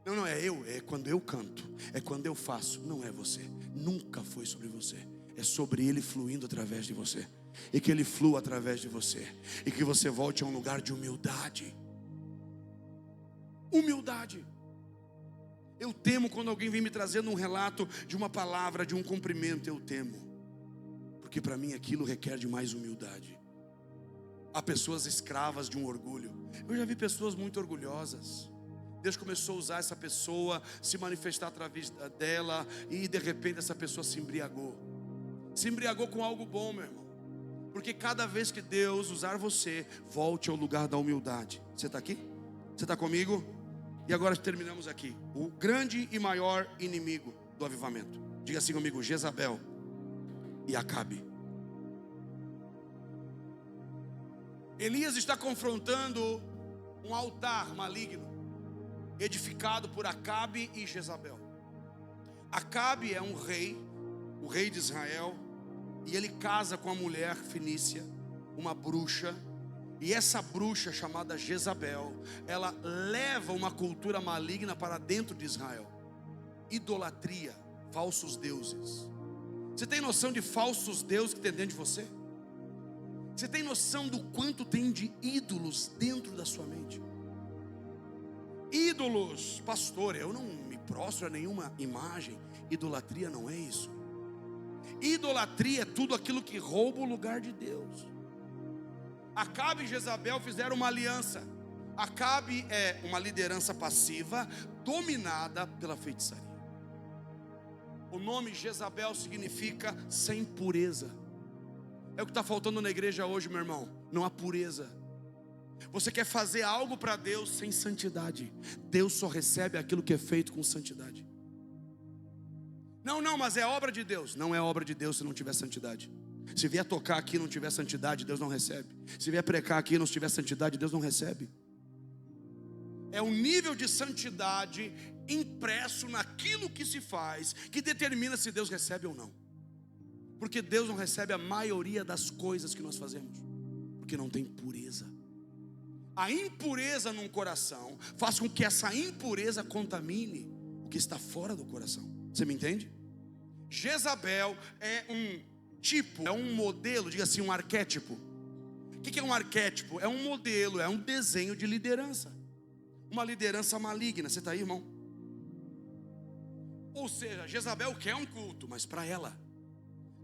Não, é quando eu canto, é quando eu faço. Não é você, nunca foi sobre você. É sobre Ele fluindo através de você. E que Ele flua através de você. E que você volte a um lugar de humildade. Humildade. Eu temo quando alguém vem me trazendo um relato de uma palavra, de um cumprimento. Eu temo, porque para mim aquilo requer de mais humildade. Há pessoas escravas de um orgulho. Eu já vi pessoas muito orgulhosas. Deus começou a usar essa pessoa, se manifestar através dela, e de repente essa pessoa se embriagou. Se embriagou com algo bom, meu irmão. Porque cada vez que Deus usar você, volte ao lugar da humildade. Você está aqui? Você está comigo? E agora terminamos aqui. O grande e maior inimigo do avivamento. Diga assim comigo: Jezabel e Acabe. Elias está confrontando um altar maligno, edificado por Acabe e Jezabel. Acabe é um rei, o rei de Israel, e ele casa com a mulher fenícia, uma bruxa. E essa bruxa chamada Jezabel, ela leva uma cultura maligna para dentro de Israel. Idolatria, falsos deuses. Você tem noção de falsos deuses que tem dentro de você? Você tem noção do quanto tem de ídolos dentro da sua mente? Ídolos, pastor, eu não me prostro a nenhuma imagem. Idolatria não é isso. Idolatria é tudo aquilo que rouba o lugar de Deus. Acabe e Jezabel fizeram uma aliança. Acabe é uma liderança passiva, dominada pela feitiçaria. O nome Jezabel significa sem pureza. É o que está faltando na igreja hoje, meu irmão. Não há pureza. Você quer fazer algo para Deus sem santidade. Deus só recebe aquilo que é feito com santidade. Não, mas é obra de Deus. Não é obra de Deus se não tiver santidade. Se vier tocar aqui e não tiver santidade, Deus não recebe. Se vier pregar aqui e não tiver santidade, Deus não recebe. É um nível de santidade impresso naquilo que se faz, que determina se Deus recebe ou não. Porque Deus não recebe a maioria das coisas que nós fazemos, porque não tem pureza. A impureza num coração faz com que essa impureza contamine o que está fora do coração. Você me entende? Jezabel é um tipo, é um modelo, diga assim, um arquétipo. O que é um arquétipo? É um modelo, é um desenho de liderança. uma liderança maligna. Você está aí, irmão? Ou seja, Jezabel quer um culto, mas para ela,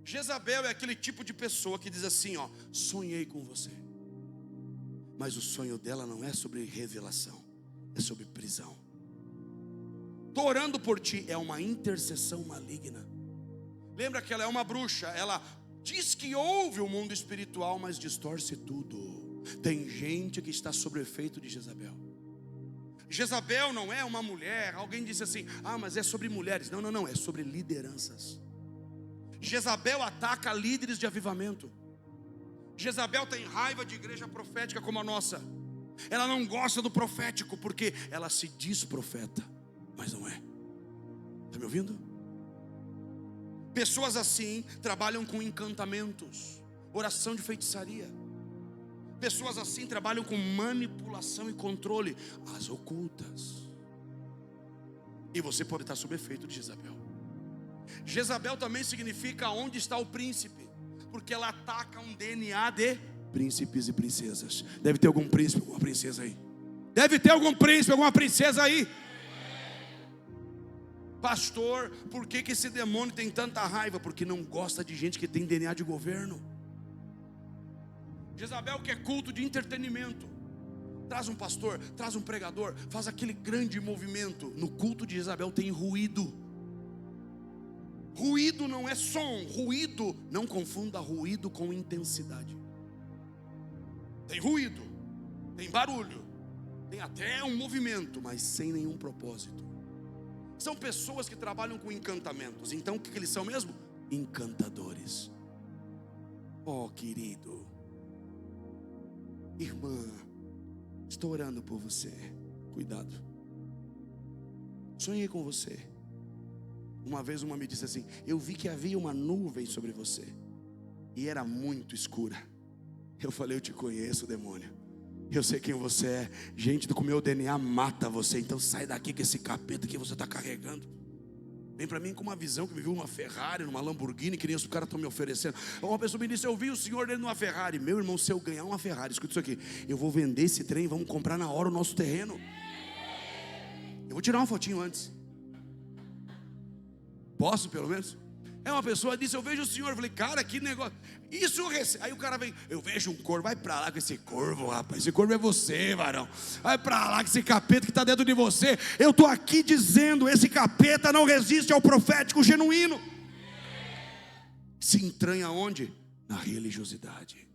Jezabel é aquele tipo de pessoa que diz assim, ó: sonhei com você. Mas o sonho dela não é sobre revelação, é sobre prisão. Estou orando por ti, é uma intercessão maligna. Lembra que ela é uma bruxa, ela diz que ouve o mundo espiritual, mas distorce tudo. Tem gente que está sob o efeito de Jezabel. Jezabel não é uma mulher. Alguém disse assim: ah, mas é sobre mulheres. Não, não, não, é sobre lideranças. Jezabel ataca líderes de avivamento. Jezabel tem raiva de igreja profética como a nossa. Ela não gosta do profético, porque ela se diz profeta, mas não é. Está me ouvindo? Pessoas assim trabalham com encantamentos, oração de feitiçaria. Pessoas assim trabalham com manipulação e controle, as ocultas. E você pode estar sob efeito de Jezabel. Jezabel também significa onde está o príncipe, porque ela ataca um DNA de príncipes e princesas. Deve ter algum príncipe, alguma princesa aí. Deve ter algum príncipe, alguma princesa aí. Pastor, por que esse demônio tem tanta raiva? Porque não gosta de gente que tem DNA de governo. Jezabel quer culto de entretenimento. Traz um pastor, traz um pregador, faz aquele grande movimento. No culto de Jezabel tem ruído. Ruído não é som, ruído, não confunda ruído com intensidade. Tem ruído, tem barulho, tem até um movimento, mas sem nenhum propósito. São pessoas que trabalham com encantamentos. Então o que eles são mesmo? Encantadores. Oh, querido, irmã, estou orando por você. Cuidado. Sonhei com você. Uma vez uma me disse assim: eu vi que havia uma nuvem sobre você e era muito escura. Eu falei: eu te conheço, demônio. Eu sei quem você é. Gente com meu DNA mata você. Então sai daqui com esse capeta que você está carregando. Vem para mim com uma visão que me viu numa Ferrari, numa Lamborghini, que nem os caras estão me oferecendo. Uma pessoa me disse: eu vi o senhor dentro de uma Ferrari. Meu irmão, se eu ganhar uma Ferrari, escuta isso aqui, eu vou vender esse trem e vamos comprar na hora o nosso terreno. Eu vou tirar uma fotinho antes. Posso, pelo menos? Uma pessoa disse: eu vejo o senhor. Eu falei: cara, que negócio. Isso aí o cara vem: eu vejo um corvo. Vai pra lá com esse corvo, rapaz. Esse corvo é você, varão. Vai pra lá com esse capeta que está dentro de você. Eu estou aqui dizendo: esse capeta não resiste ao profético genuíno. Se entranha onde? Na religiosidade.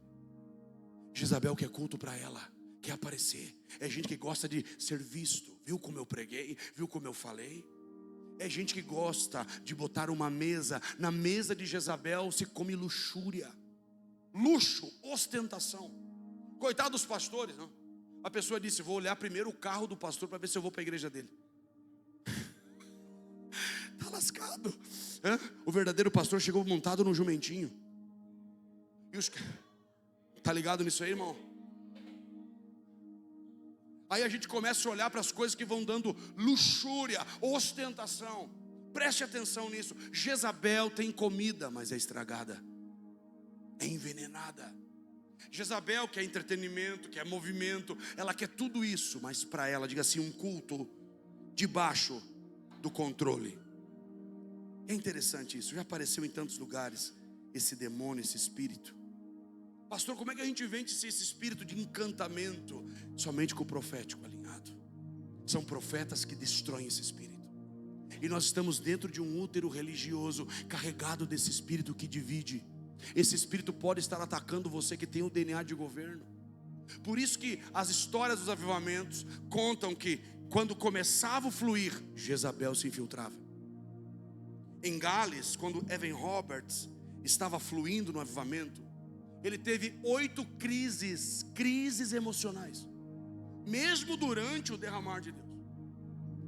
Jezabel quer culto para ela, quer aparecer. É gente que gosta de ser visto. Viu como eu preguei? Viu como eu falei? É gente que gosta de botar uma mesa. Na mesa de Jezabel se come luxúria, luxo, ostentação. Coitado dos pastores, não? A pessoa disse: vou olhar primeiro o carro do pastor para ver se eu vou para a igreja dele. Está lascado. O verdadeiro pastor chegou montado num jumentinho. Está ligado nisso aí, irmão? Aí a gente começa a olhar para as coisas que vão dando luxúria, ostentação. Preste atenção nisso. Jezabel tem comida, mas é estragada, é envenenada. Jezabel quer entretenimento, quer movimento. Ela quer tudo isso, mas para ela, diga assim, um culto debaixo do controle. É interessante isso. Já apareceu em tantos lugares esse demônio, esse espírito. Pastor, como é que a gente vence esse espírito de encantamento? Somente com o profético alinhado. São profetas que destroem esse espírito. E nós estamos dentro de um útero religioso, carregado desse espírito que divide. Esse espírito pode estar atacando você que tem o DNA de governo. Por isso que as histórias dos avivamentos contam que quando começava a fluir, Jezabel se infiltrava. Em Gales, quando Evan Roberts estava fluindo no avivamento, ele teve 8 crises emocionais. Mesmo durante o derramar de Deus,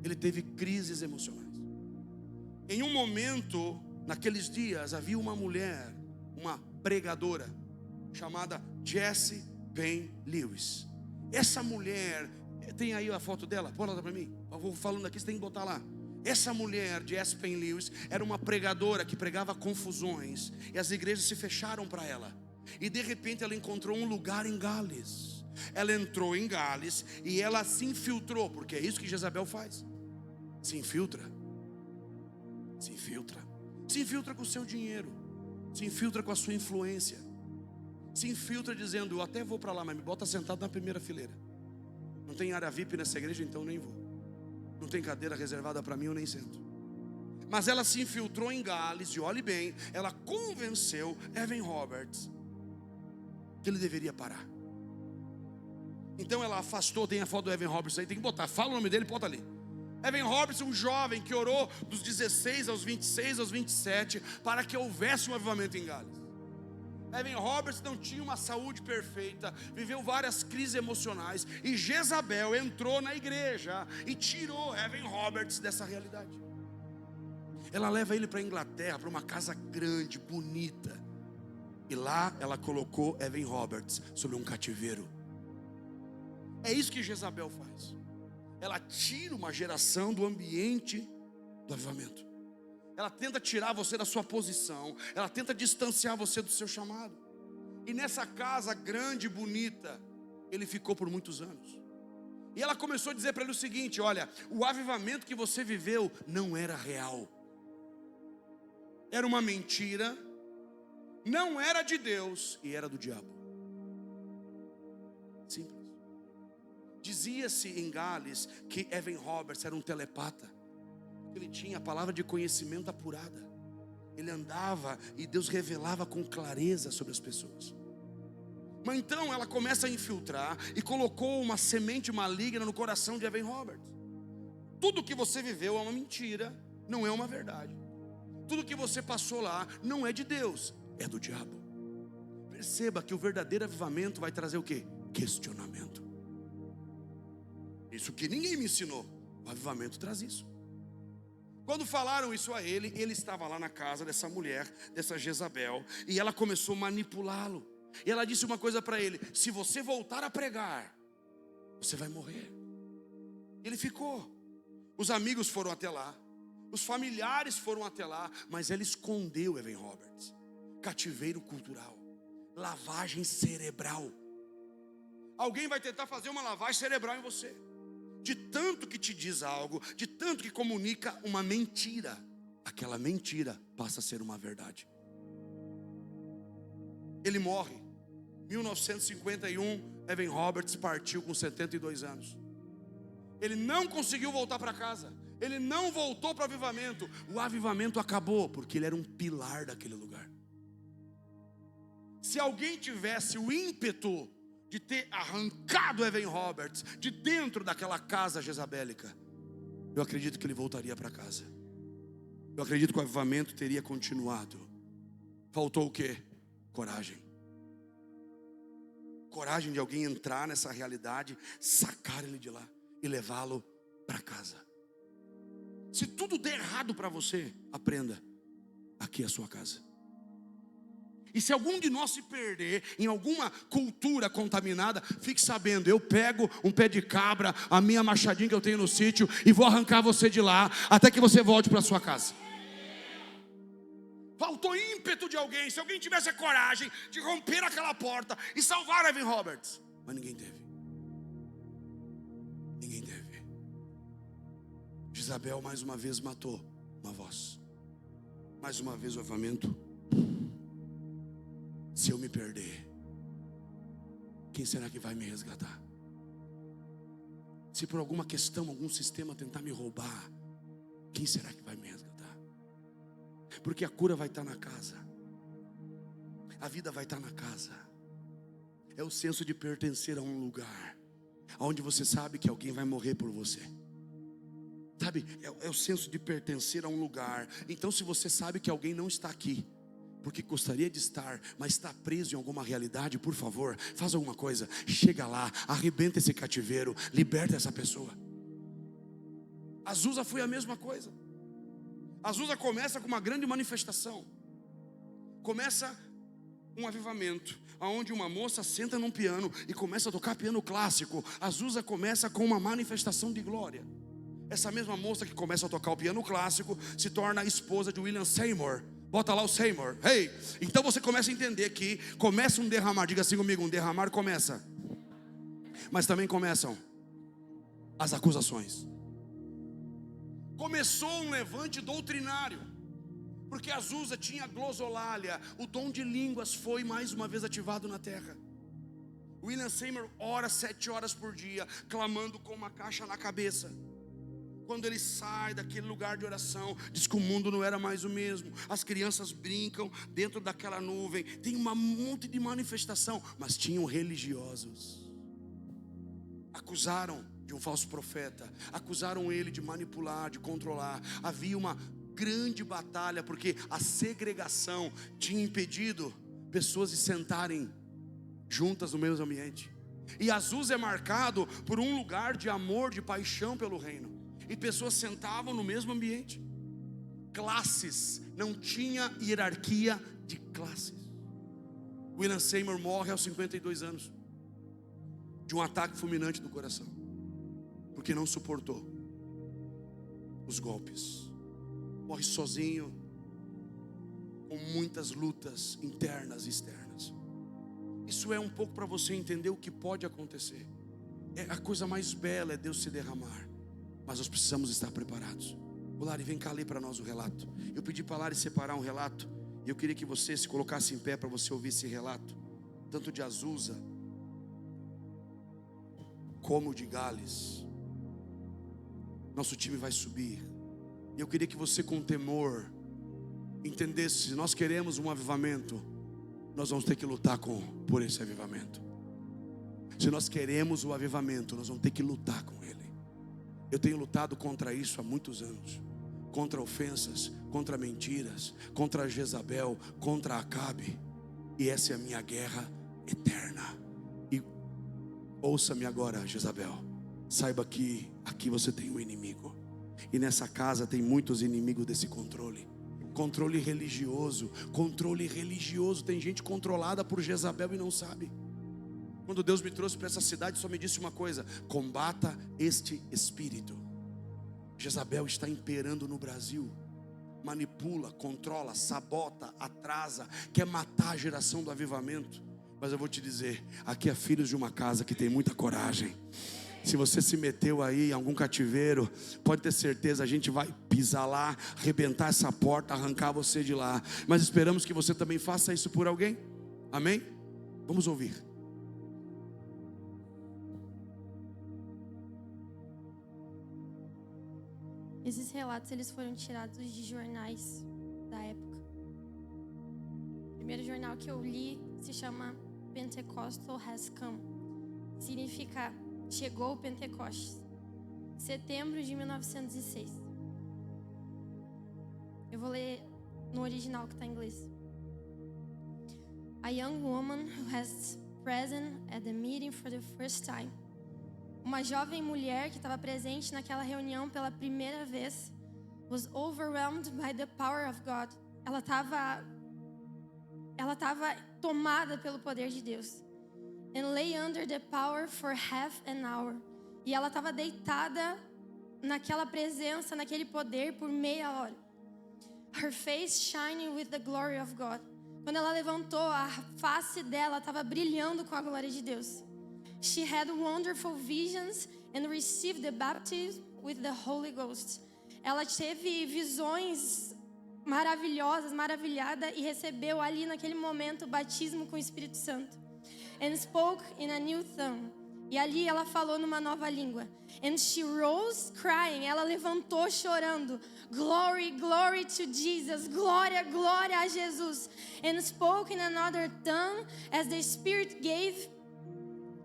ele teve crises emocionais. Em um momento, naqueles dias, havia uma mulher, uma pregadora, chamada Jessie Payne Lewis. Essa mulher, tem aí a foto dela? Pode lá para mim. Eu vou falando aqui, você tem que botar lá. Essa mulher, Jessie Payne Lewis, era uma pregadora que pregava confusões, e as igrejas se fecharam para ela. E de repente ela encontrou um lugar em Gales, Ela entrou em Gales e ela se infiltrou, porque é isso que Jezabel faz. Se infiltra. Se infiltra. Se infiltra com o seu dinheiro. Se infiltra com a sua influência. Se infiltra dizendo: eu até vou para lá, mas me bota sentado na primeira fileira. Não tem área VIP nessa igreja, então nem vou. Não tem cadeira reservada para mim, eu nem sento. Mas ela se infiltrou em Gales e olhe bem, ela convenceu Evan Roberts que ele deveria parar. Então ela afastou, tem a foto do Evan Roberts aí, tem que botar, fala o nome dele, bota ali. Evan Roberts, um jovem que orou dos 16 aos 26, aos 27, para que houvesse um avivamento em Gales. Evan Roberts não tinha uma saúde perfeita, viveu várias crises emocionais, e Jezabel entrou na igreja e tirou Evan Roberts dessa realidade. Ela leva ele para a Inglaterra, para uma casa grande, bonita, e lá ela colocou Evan Roberts sobre um cativeiro. É isso que Jezabel faz. Ela tira uma geração do ambiente do avivamento. Ela tenta tirar você da sua posição. Ela tenta distanciar você do seu chamado. E nessa casa grande e bonita, ele ficou por muitos anos. E ela começou a dizer para ele o seguinte: olha, o avivamento que você viveu não era real. Era uma mentira. Não era de Deus e era do diabo. Simples. Dizia-se em Gales que Evan Roberts era um telepata. Ele tinha a palavra de conhecimento apurada. Ele andava e Deus revelava com clareza sobre as pessoas. Mas então ela começa a infiltrar e colocou uma semente maligna no coração de Evan Roberts. Tudo que você viveu é uma mentira, não é uma verdade. Tudo que você passou lá não é de Deus, é do diabo. Perceba que o verdadeiro avivamento vai trazer o quê? Questionamento. Isso que ninguém me ensinou. O avivamento traz isso. Quando falaram isso a ele, ele estava lá na casa dessa mulher, dessa Jezabel, e ela começou a manipulá-lo. E ela disse uma coisa para ele: se você voltar a pregar, você vai morrer. Ele ficou. Os amigos foram até lá, os familiares foram até lá, mas ela escondeu Evan Roberts. Cativeiro cultural, lavagem cerebral. Alguém vai tentar fazer uma lavagem cerebral em você. De tanto que te diz algo, de tanto que comunica uma mentira, aquela mentira passa a ser uma verdade. Ele morre. 1951, Evan Roberts partiu com 72 anos. Ele não conseguiu voltar para casa. Ele não voltou para o avivamento. O avivamento acabou porque ele era um pilar daquele lugar. Se alguém tivesse o ímpeto de ter arrancado Evan Roberts de dentro daquela casa jezabélica, eu acredito que ele voltaria para casa. Eu acredito que o avivamento teria continuado. Faltou o quê? Coragem. Coragem de alguém entrar nessa realidade, sacar ele de lá e levá-lo para casa. Se tudo der errado para você, aprenda: aqui é a sua casa. E se algum de nós se perder em alguma cultura contaminada, fique sabendo, eu pego um pé de cabra, a minha machadinha que eu tenho no sítio, e vou arrancar você de lá, até que você volte para sua casa. Faltou ímpeto de alguém. Se alguém tivesse a coragem de romper aquela porta e salvar Evan Roberts, mas ninguém teve. Ninguém teve. Jezabel mais uma vez matou uma voz. Mais uma vez o avivamento. Se eu me perder, quem será que vai me resgatar? Se por alguma questão, algum sistema tentar me roubar, quem será que vai me resgatar? Porque a cura vai estar na casa, a vida vai estar na casa. É o senso de pertencer a um lugar onde você sabe que alguém vai morrer por você. Sabe, é o senso de pertencer a um lugar. Então se você sabe que alguém não está aqui porque gostaria de estar, mas está preso em alguma realidade, por favor, faz alguma coisa, chega lá, arrebenta esse cativeiro, liberta essa pessoa. Azusa foi a mesma coisa. Azusa começa com uma grande manifestação. Começa um avivamento, onde uma moça senta num piano e começa a tocar piano clássico. Azusa começa com uma manifestação de glória. Essa mesma moça que começa a tocar o piano clássico se torna a esposa de William Seymour. Bota lá o Seymour. Hey, então você começa a entender que começa um derramar. Diga assim comigo, um derramar começa Mas também começam as acusações. Começou um levante doutrinário, porque Azusa tinha glossolália, o dom de línguas foi mais uma vez ativado na terra. William Seymour ora 7 horas por dia, clamando com uma caixa na cabeça. Quando ele sai daquele lugar de oração, diz que o mundo não era mais o mesmo. As crianças brincam dentro daquela nuvem. Tem um monte de manifestação, mas tinham religiosos. Acusaram de um falso profeta, acusaram ele de manipular, de controlar. Havia uma grande batalha, porque a segregação tinha impedido pessoas de sentarem juntas no mesmo ambiente. E Azusa é marcado por um lugar de amor, de paixão pelo reino. E pessoas sentavam no mesmo ambiente. Classes, não tinha hierarquia de classes. William Seymour morre aos 52 anos de um ataque fulminante do coração, porque não suportou os golpes. Morre sozinho, com muitas lutas internas e externas. Isso é um pouco para você entender o que pode acontecer. A coisa mais bela é Deus se derramar, mas nós precisamos estar preparados. O Lari, vem cá ler para nós o relato. Eu pedi para Lari separar um relato, e eu queria que você se colocasse em pé para você ouvir esse relato, tanto de Azusa como de Gales. Nosso time vai subir, e eu queria que você, com temor, entendesse: se nós queremos um avivamento, nós vamos ter que lutar por esse avivamento. Se nós queremos o avivamento, nós vamos ter que lutar com ele. Eu tenho lutado contra isso há muitos anos, contra ofensas, contra mentiras, contra Jezabel, contra Acabe. E essa é a minha guerra eterna. E ouça-me agora, Jezabel, saiba que aqui você tem um inimigo, e nessa casa tem muitos inimigos desse controle. Controle religioso, tem gente controlada por Jezabel e não sabe. Quando Deus me trouxe para essa cidade, só me disse uma coisa: combata este espírito. Jezabel está imperando no Brasil, manipula, controla, sabota, atrasa, quer matar a geração do avivamento. Mas eu vou te dizer, aqui é filhos de uma casa que tem muita coragem. Se você se meteu aí em algum cativeiro, pode ter certeza, a gente vai pisar lá, arrebentar essa porta, arrancar você de lá. Mas esperamos que você também faça isso por alguém. Amém? Vamos ouvir.
Esses relatos, eles foram tirados de jornais da época. O primeiro jornal que eu li se chama Pentecostal Has Come. Significa chegou o Pentecostes. Setembro de 1906. Eu vou ler no original que está em inglês. A young woman who has present at the meeting for the first time. Uma jovem mulher que estava presente naquela reunião pela primeira vez was overwhelmed by the power of God. Ela estava tomada pelo poder de Deus. And lay under the power for half an hour. E ela estava deitada naquela presença, naquele poder por meia hora. Her face shining with the glory of God. Quando ela levantou, a face dela estava brilhando com a glória de Deus. She had wonderful visions and received the baptism with the Holy Ghost. Ela teve visões maravilhosas, maravilhada, e recebeu ali naquele momento o batismo com o Espírito Santo. And spoke in a new tongue. E ali ela falou numa nova língua. And she rose crying. Ela levantou chorando. Glory, glory to Jesus. Glória, glória a Jesus. And spoke in another tongue as the Spirit gave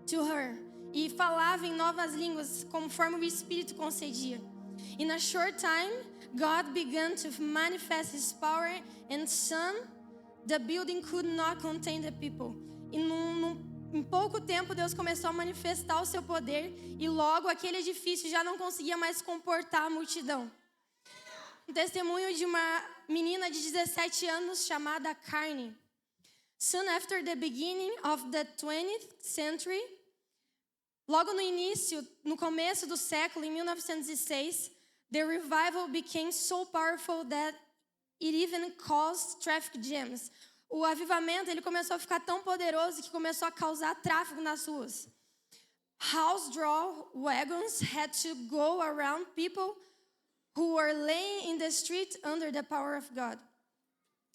to her. E falava em novas línguas conforme o Espírito concedia. In a short time, God began to manifest His power and soon the building could not contain the people. E em pouco tempo Deus começou a manifestar o seu poder e logo aquele edifício já não conseguia mais comportar a multidão. Um testemunho de uma menina de 17 anos chamada Carney. Soon after the beginning of the 20th century, logo no início, no começo do século, em 1906, the revival became so powerful that it even caused traffic jams. O avivamento, ele começou a ficar tão poderoso que começou a causar tráfego nas ruas. house-drawn wagons had to go around people who were laying in the street under the power of God.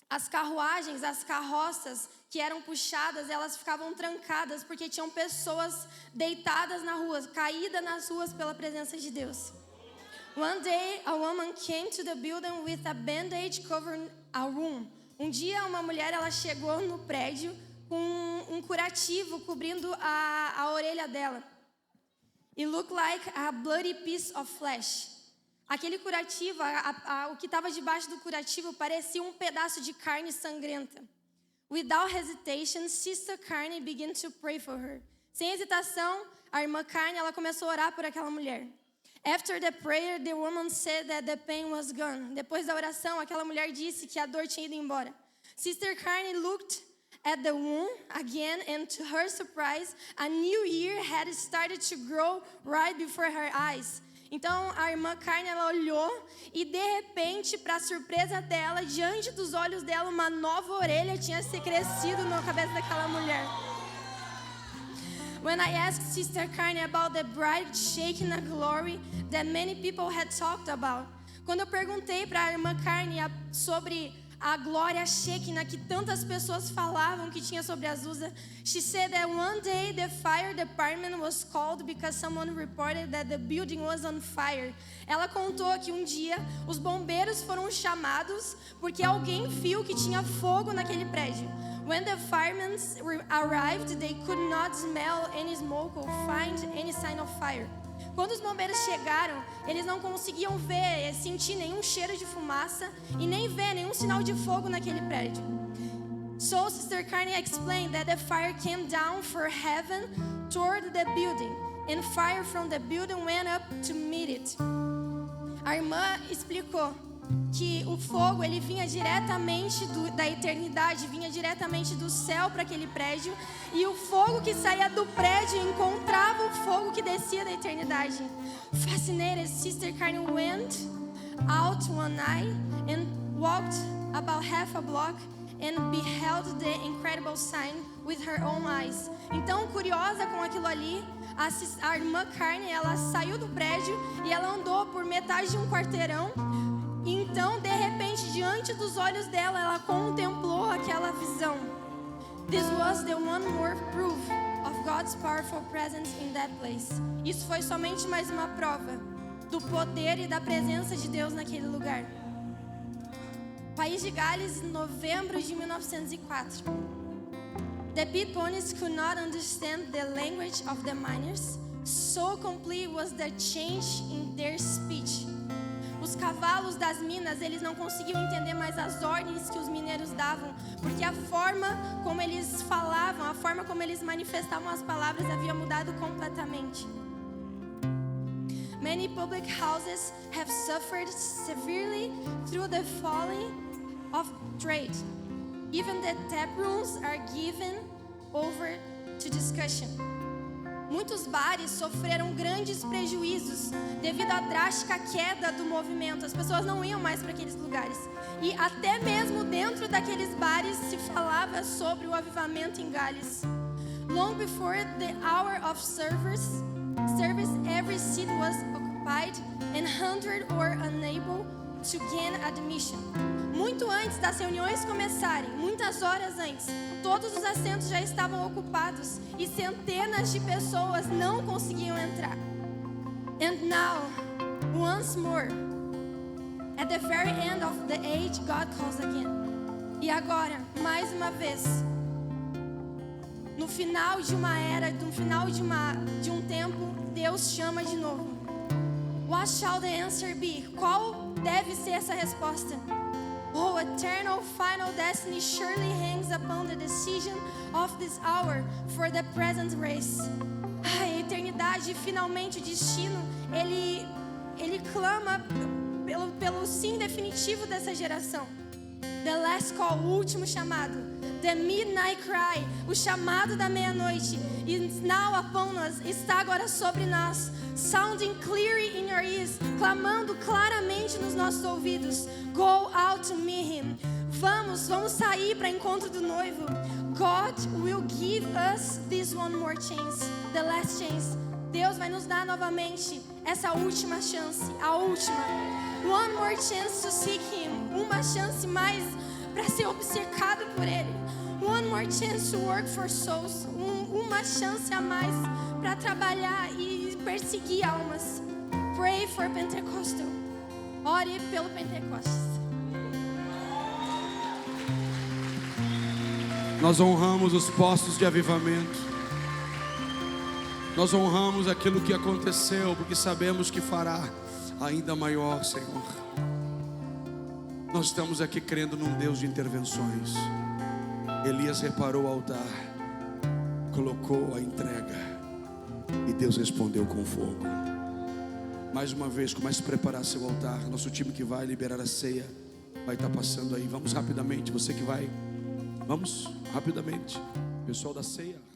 As carruagens, as carroças que eram puxadas, elas ficavam trancadas porque tinham pessoas deitadas na rua, caídas nas ruas pela presença de Deus. One day, a woman came to the building with a bandage covering a room. Um dia, uma mulher ela chegou no prédio com um curativo cobrindo a orelha dela. It looked like a bloody piece of flesh. Aquele curativo, o que estava debaixo do curativo parecia um pedaço de carne sangrenta. Without hesitation, Sister Carney began to pray for her. Sem hesitação, a irmã Carney ela começou a orar por aquela mulher. After the prayer, the woman said that the pain was gone. Depois da oração, aquela mulher disse que a dor tinha ido embora. Sister Carney looked at the wound again, and to her surprise, a new ear had started to grow right before her eyes. Então, a irmã Carney, ela olhou e, de repente, para a surpresa dela, diante dos olhos dela, uma nova orelha tinha se crescido na cabeça daquela mulher. When I asked Sister Carney about the bright Shekinah glory that many people had talked about, quando eu perguntei para a irmã Carney sobre a glória Shekinah que tantas pessoas falavam que tinha sobre Azusa, she said that one day the fire department was called because someone reported that the building was on fire. Ela contou que um dia os bombeiros foram chamados porque alguém viu que tinha fogo naquele prédio. When the firemen arrived, they could not smell any smoke or find any sign of fire. Quando os bombeiros chegaram, eles não conseguiam ver, sentir nenhum cheiro de fumaça e nem ver nenhum sinal de fogo naquele prédio. So Sister Carney explained that the fire came down from heaven toward the building, and fire from the building went up to meet it. A irmã explicou que o fogo ele vinha diretamente da eternidade, vinha diretamente do céu para aquele prédio, e o fogo que saía do prédio encontrava o fogo que descia da eternidade. Fascinated, Sister Carney went out one night and walked about half a block and beheld the incredible sign with her own eyes. Então, curiosa com aquilo ali, a irmã Carney, ela saiu do prédio e ela andou por metade de um quarteirão. Então, de repente, diante dos olhos dela, ela contemplou aquela visão. This was the one more proof of God's powerful presence in that place. Isso foi somente mais uma prova do poder e da presença de Deus naquele lugar. País de Gales, novembro de 1904. The pit ponies could not understand the language of the miners. So complete was the change in their speech. Os cavalos das minas, eles não conseguiam entender mais as ordens que os mineiros davam, porque a forma como eles falavam, a forma como eles manifestavam as palavras havia mudado completamente. Many public houses have suffered severely through the falling of trade. Even the tap rooms are given over to discussion. Muitos bares sofreram grandes prejuízos devido à drástica queda do movimento. As pessoas não iam mais para aqueles lugares. E até mesmo dentro daqueles bares se falava sobre o avivamento em Gales. Long before the hour of service, every seat was occupied and hundreds were unable to gain admission. Muito antes das reuniões começarem, muitas horas antes, todos os assentos já estavam ocupados e centenas de pessoas não conseguiam entrar. And now, once more, at the very end of the age, God calls again. E agora, mais uma vez, no final de uma era, no final de um tempo, Deus chama de novo. What shall the answer be? Qual deve ser essa resposta? Oh, eternal final destiny surely hangs upon the decision of this hour for the present race. A eternidade, finalmente o destino, ele clama pelo sim definitivo dessa geração. The last call, o último chamado. The midnight cry, o chamado da meia-noite. Is now upon us, está agora sobre nós. Sounding clearly in your ears, clamando claramente nos nossos ouvidos. Go out to meet him. Vamos sair para encontro do noivo. God will give us this one more chance, the last chance, Deus vai nos dar novamente essa última chance, a última. One more chance to seek Him. Uma chance mais para ser obcecado por Ele. One more chance to work for souls. Uma chance a mais para trabalhar e perseguir almas. Pray for Pentecostal. Ore pelo Pentecostes.
Nós honramos os postos de avivamento. Nós honramos aquilo que aconteceu, porque sabemos que fará ainda maior, Senhor. Nós estamos aqui crendo num Deus de intervenções. Elias reparou o altar, colocou a entrega e Deus respondeu com fogo. Mais uma vez, comece a preparar seu altar. Nosso time que vai liberar a ceia vai estar passando aí. Vamos rapidamente, você que vai. Vamos rapidamente. Pessoal da ceia.